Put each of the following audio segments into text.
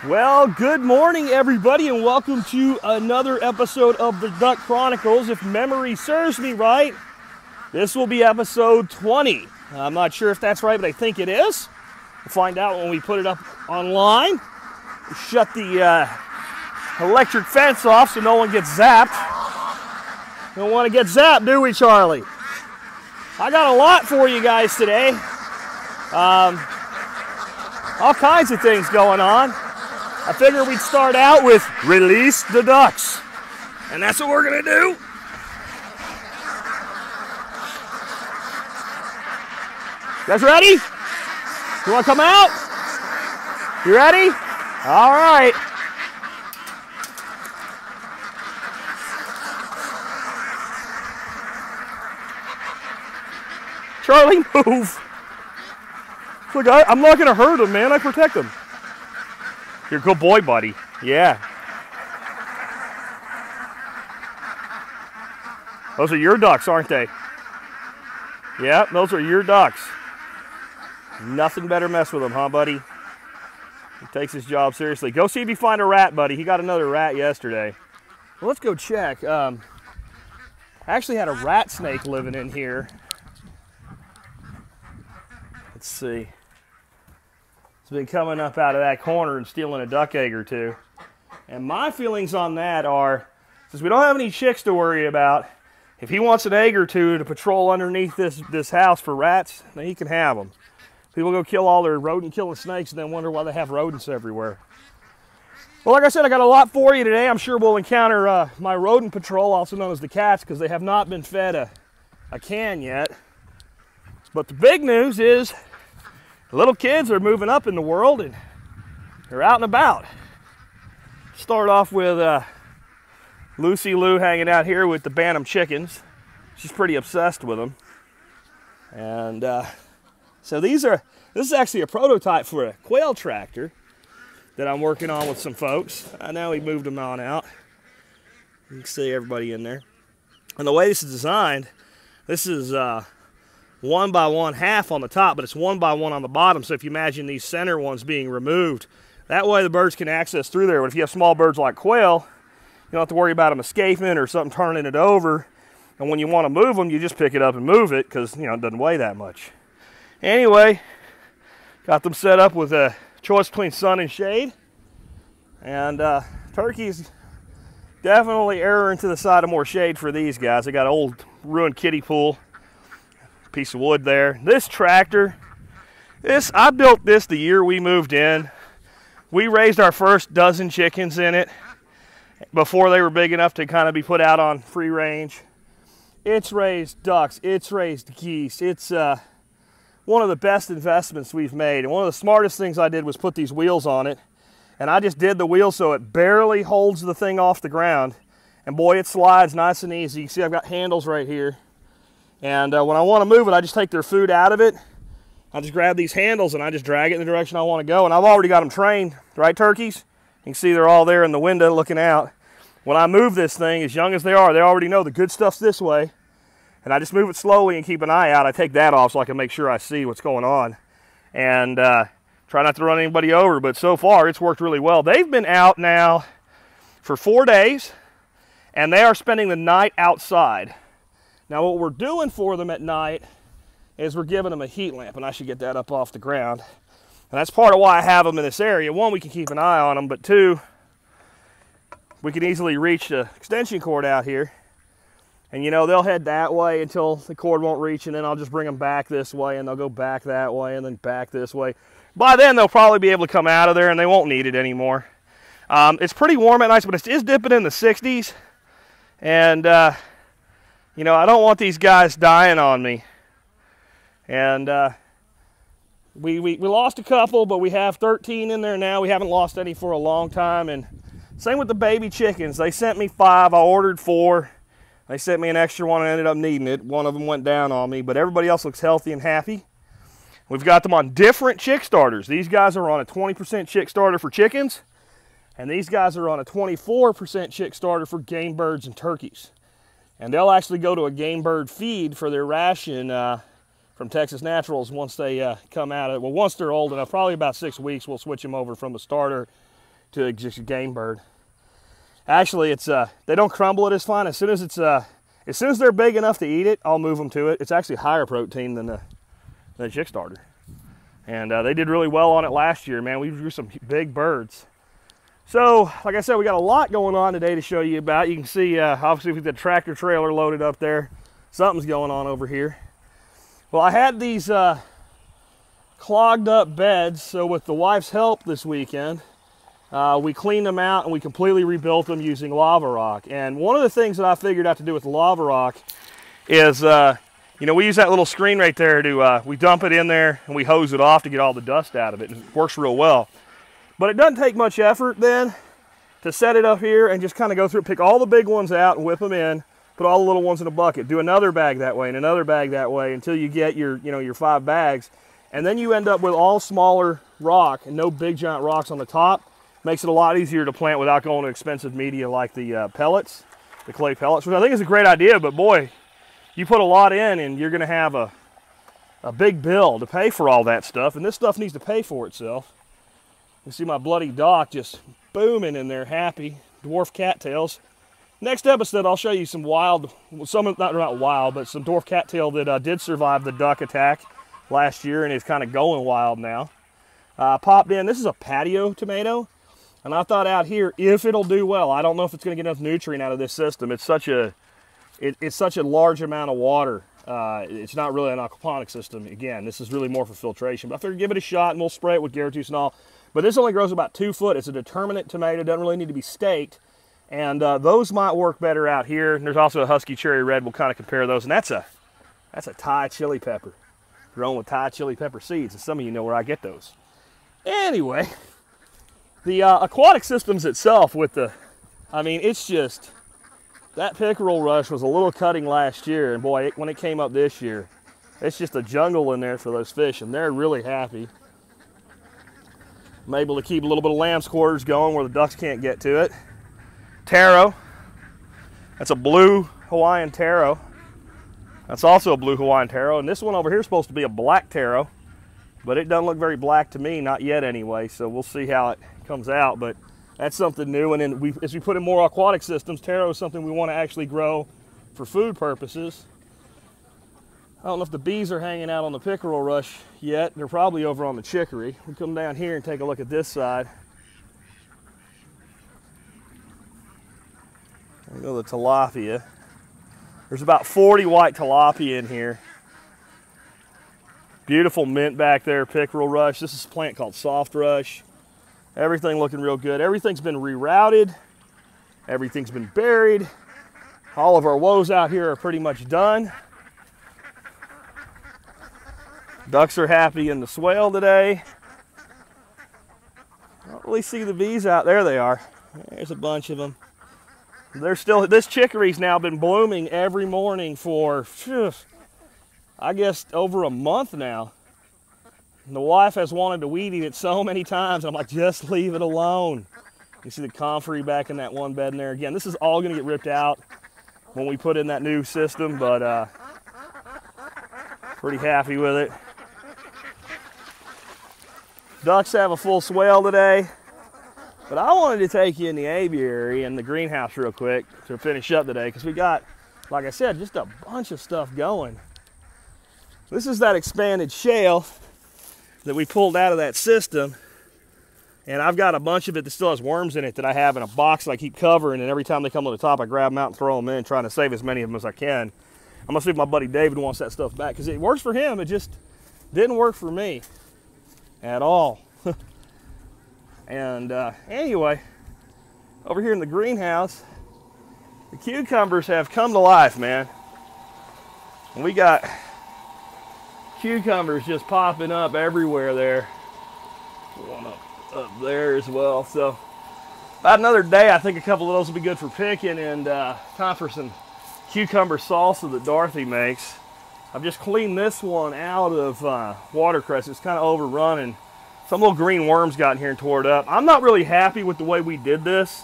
Well, good morning, everybody, and welcome to another episode of the Duck Chronicles. If memory serves me right, this will be episode 20. I'm not sure if that's right, but I think it is. We'll find out when we put it up online. We'll shut the electric fence off so no one gets zapped. Don't want to get zapped, do we, Charlie? I got a lot for you guys today. All kinds of things going on. I figured we'd start out with release the ducks. And that's what we're going to do. You guys ready? You want to come out? You ready? All right. Charlie, move. Look, I'm not going to hurt him, man. I protect him. You're a good boy, buddy. Yeah. Those are your ducks, aren't they? Yeah, those are your ducks. Nothing better mess with them, huh, buddy? He takes his job seriously. Go see if you find a rat, buddy. He got another rat yesterday. Well, let's go check. I actually had a rat snake living in here. Let's see. Been coming up out of that corner and stealing a duck egg or two. And my feelings on that are, since we don't have any chicks to worry about, if he wants an egg or two to patrol underneath this house for rats, then he can have them. People go kill all their rodent killing snakes and then wonder why they have rodents everywhere. Well, like I said, I got a lot for you today. I'm sure we'll encounter my rodent patrol, also known as the cats, because they have not been fed a can yet. But the big news is little kids are moving up in the world and they're out and about. Start off with Lucy Lou hanging out here with the bantam chickens. She's pretty obsessed with them. And so this is actually a prototype for a QuailTrackr that I'm working on with some folks. Now we moved them on out. You can see everybody in there. And the way this is designed, this is 1 by 1/2 on the top, but it's 1 by 1 on the bottom. So if you imagine these center ones being removed, that way the birds can access through there. But if you have small birds like quail, you don't have to worry about them escaping or something turning it over. And when you want to move them, you just pick it up and move it because, you know, it doesn't weigh that much. Anyway, got them set up with a choice between sun and shade. And turkeys definitely erring to the side of more shade for these guys. They got an old ruined kiddie pool. Piece of wood there. This tractor, I built this the year we moved in. We raised our first dozen chickens in it before they were big enough to kind of be put out on free range. It's raised ducks, it's raised geese. It's one of the best investments we've made. And one of the smartest things I did was put these wheels on it. And I just did the wheel so it barely holds the thing off the ground. And boy, it slides nice and easy. You see I've got handles right here. And when I want to move it, I just take their food out of it. I just grab these handles and I just drag it in the direction I want to go. And I've already got them trained, right, turkeys? You can see they're all there in the window looking out. When I move this thing, as young as they are, they already know the good stuff's this way. And I just move it slowly and keep an eye out. I take that off so I can make sure I see what's going on. And try not to run anybody over. But so far, it's worked really well. They've been out now for 4 days. And they are spending the night outside. Now what we're doing for them at night is we're giving them a heat lamp, and I should get that up off the ground. And that's part of why I have them in this area. One, we can keep an eye on them, but two, we can easily reach the extension cord out here. And you know, they'll head that way until the cord won't reach, and then I'll just bring them back this way, and they'll go back that way, and then back this way. By then, they'll probably be able to come out of there, and they won't need it anymore. It's pretty warm at night, but it is dipping in the 60s. And you know, I don't want these guys dying on me. And we lost a couple, but we have 13 in there now. We haven't lost any for a long time. And same with the baby chickens. They sent me 5. I ordered 4. They sent me an extra one and I ended up needing it. One of them went down on me, but everybody else looks healthy and happy. We've got them on different chick starters. These guys are on a 20% chick starter for chickens, and these guys are on a 24% chick starter for game birds and turkeys. And they'll actually go to a game bird feed for their ration from Texas Naturals once they come out of it. Well, once they're old enough, probably about 6 weeks, we'll switch them over from the starter to just a game bird. Actually, it's they don't crumble it as fine. As soon as they're big enough to eat it, I'll move them to it. It's actually higher protein than the chick starter. And they did really well on it last year, man. We grew some big birds. So, like I said, we got a lot going on today to show you about. You can see, obviously, with the tractor trailer loaded up there, something's going on over here. Well, I had these clogged up beds, so with the wife's help this weekend, we cleaned them out and we completely rebuilt them using lava rock. And one of the things that I figured out to do with lava rock is, you know, we use that little screen right there to, we dump it in there and we hose it off to get all the dust out of it. And it works real well. But it doesn't take much effort then to set it up here and just kind of go through, pick all the big ones out and whip them in, put all the little ones in a bucket, do another bag that way and another bag that way until you get your, you know, your 5 bags. And then you end up with all smaller rock and no big giant rocks on the top. Makes it a lot easier to plant without going to expensive media like the pellets, the clay pellets, which I think is a great idea, but boy, you put a lot in and you're gonna have a big bill to pay for all that stuff, and this stuff needs to pay for itself. You see my bloody dock just booming in there, happy, dwarf cattails. Next episode, I'll show you some wild, not wild, but some dwarf cattail that did survive the duck attack last year and is kind of going wild now. Popped in, this is a patio tomato. And I thought out here, if it'll do well, I don't know if it's going to get enough nutrient out of this system. It's such a large amount of water. It's not really an aquaponic system. Again, this is really more for filtration. But I figured give it a shot and we'll spray it with Garrett's and all. But this only grows about 2 foot. It's a determinate tomato. Doesn't really need to be staked. And those might work better out here. And there's also a Husky Cherry Red. We'll kind of compare those. And that's a Thai chili pepper. Grown with Thai chili pepper seeds. And some of you know where I get those. Anyway. The aquatic systems itself with the, I mean, it's just, that pickerel rush was a little cutting last year, and boy, when it came up this year, it's just a jungle in there for those fish, and they're really happy. I'm able to keep a little bit of lamb's quarters going where the ducks can't get to it. Taro, that's a blue Hawaiian taro. That's also a blue Hawaiian taro, and this one over here is supposed to be a black taro, but it doesn't look very black to me, not yet anyway, so we'll see how it comes out, but that's something new. And then as we put in more aquatic systems, taro is something we want to actually grow for food purposes. I don't know if the bees are hanging out on the pickerel rush yet. They're probably over on the chicory. We come down here and take a look at this side. There we go, the tilapia. There's about 40 white tilapia in here. Beautiful mint back there, pickerel rush. This is a plant called soft rush. Everything looking real good. Everything's been rerouted. Everything's been buried. All of our woes out here are pretty much done. Ducks are happy in the swale today. I don't really see the bees out there. They are. There's a bunch of them. They're still, this chicory's now been blooming every morning for, I guess, over a month now. And the wife has wanted to weed eat it so many times. I'm like, just leave it alone. You see the comfrey back in that one bed in there. Again, this is all going to get ripped out when we put in that new system, but pretty happy with it. Ducks have a full swale today. But I wanted to take you in the aviary and the greenhouse real quick to finish up today because we got, like I said, just a bunch of stuff going. This is that expanded shale that we pulled out of that system, and I've got a bunch of it that still has worms in it that I have in a box that I keep covering, and every time they come to the top I grab them out and throw them in, trying to save as many of them as I can. I'm gonna see if my buddy David wants that stuff back because it works for him, it just didn't work for me at all. And anyway, over here in the greenhouse, the cucumbers have come to life, man. And we got cucumbers just popping up everywhere there. One up there as well. So about another day, I think a couple of those will be good for picking, and time for some cucumber salsa that Dorothy makes. I've just cleaned this one out of watercress. It's kind of overrun, and some little green worms got in here and tore it up. I'm not really happy with the way we did this,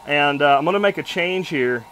and I'm going to make a change here.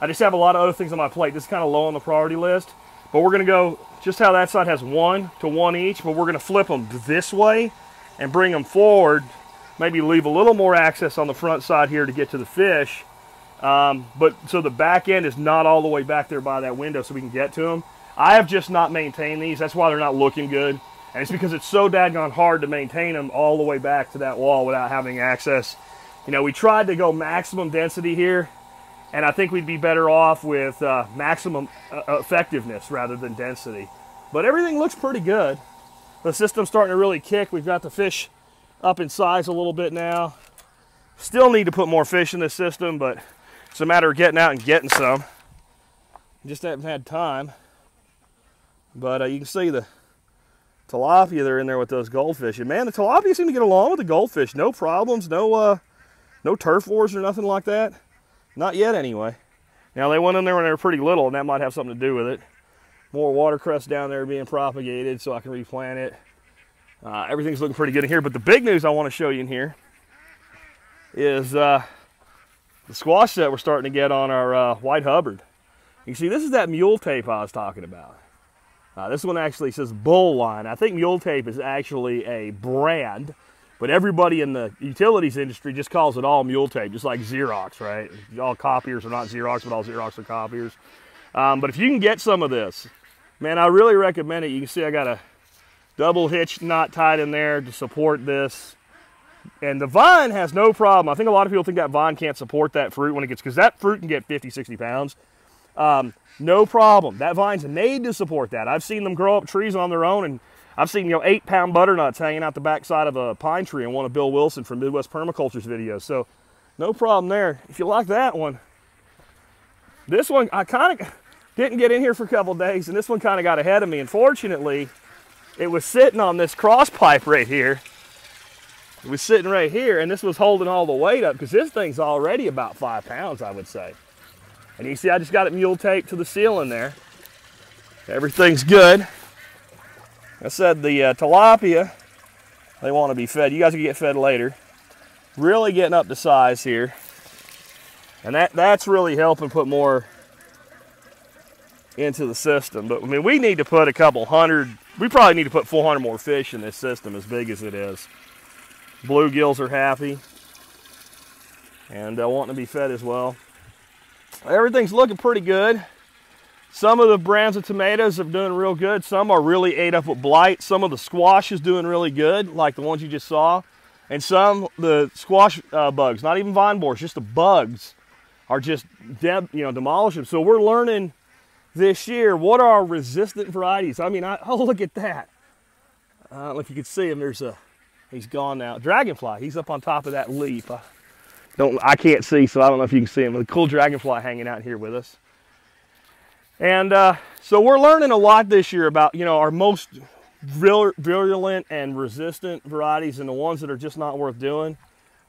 I just have a lot of other things on my plate. This is kind of low on the priority list, but we're going to go just how that side has 1 to 1 each, but we're going to flip them this way and bring them forward maybe leave a little more access on the front side here to get to the fish. But so the back end is not all the way back there by that window so we can get to them. I have just not maintained these. That's why they're not looking good. And it's because it's so daggone hard to maintain them all the way back to that wall without having access. You know, we tried to go maximum density here, and I think we'd be better off with maximum effectiveness rather than density. But everything looks pretty good. The system's starting to really kick. We've got the fish up in size a little bit now. Still need to put more fish in this system, but it's a matter of getting out and getting some. Just haven't had time. But you can see the tilapia that are in there with those goldfish. And man, the tilapia seem to get along with the goldfish. No problems, no turf wars or nothing like that. Not yet anyway. Now they went in there when they were pretty little, and that might have something to do with it. More watercress down there being propagated so I can replant it. Everything's looking pretty good in here. But the big news I want to show you in here is the squash that we're starting to get on our white Hubbard. You see, this is that mule tape I was talking about. This one actually says Bull Line. I think mule tape is actually a brand, but everybody in the utilities industry just calls it all mule tape, just like Xerox, right? All copiers are not Xerox, but all Xerox are copiers. But if you can get some of this, man, I really recommend it. You can see I got a double hitch knot tied in there to support this. And the vine has no problem. I think a lot of people think that vine can't support that fruit when it gets, because that fruit can get 50, 60 pounds. No problem. That vine's made to support that. I've seen them grow up trees on their own, and I've seen, 8-pound butternuts hanging out the backside of a pine tree in one of Bill Wilson from Midwest Permaculture's videos. So no problem there. If you like that one, this one, I kind of didn't get in here for a couple days, and this one kind of got ahead of me. Unfortunately, it was sitting on this cross pipe right here. It was sitting right here, and this was holding all the weight up because this thing's already about 5 pounds, I would say. And you see, I just got it mule taped to the ceiling there. Everything's good. I said the tilapia, they want to be fed. You guys can get fed later. Really getting up to size here. And that's really helping put more into the system. But I mean, we need to put a couple hundred, we probably need to put 400 more fish in this system as big as it is. Bluegills are happy and wanting to be fed as well. Everything's looking pretty good. Some of the brands of tomatoes are doing real good. Some are really ate up with blight. Some of the squash is doing really good, like the ones you just saw. And some, the squash bugs, not even vine borers, just the bugs are just demolish them. So we're learning this year what are our resistant varieties. I mean, oh, look at that. I don't know if you can see him. He's gone now. Dragonfly, he's up on top of that leaf. I can't see, so I don't know if you can see him. A cool dragonfly hanging out here with us. And so we're learning a lot this year about, our most virulent and resistant varieties and the ones that are just not worth doing.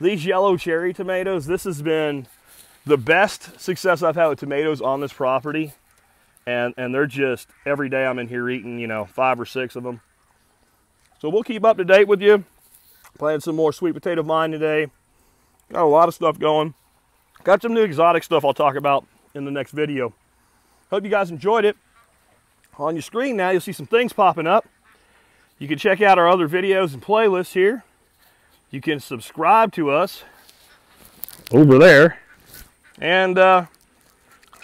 These yellow cherry tomatoes, this has been the best success I've had with tomatoes on this property. And they're just, every day I'm in here eating, 5 or 6 of them. So we'll keep up to date with you. Planting some more sweet potato vine today. Got a lot of stuff going. Got some new exotic stuff I'll talk about in the next video. Hope you guys enjoyed it. On your screen now, you'll see some things popping up. You can check out our other videos and playlists here. You can subscribe to us over there. And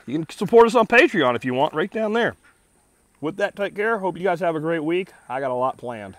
you can support us on Patreon if you want, right down there. With that, take care. Hope you guys have a great week. I got a lot planned.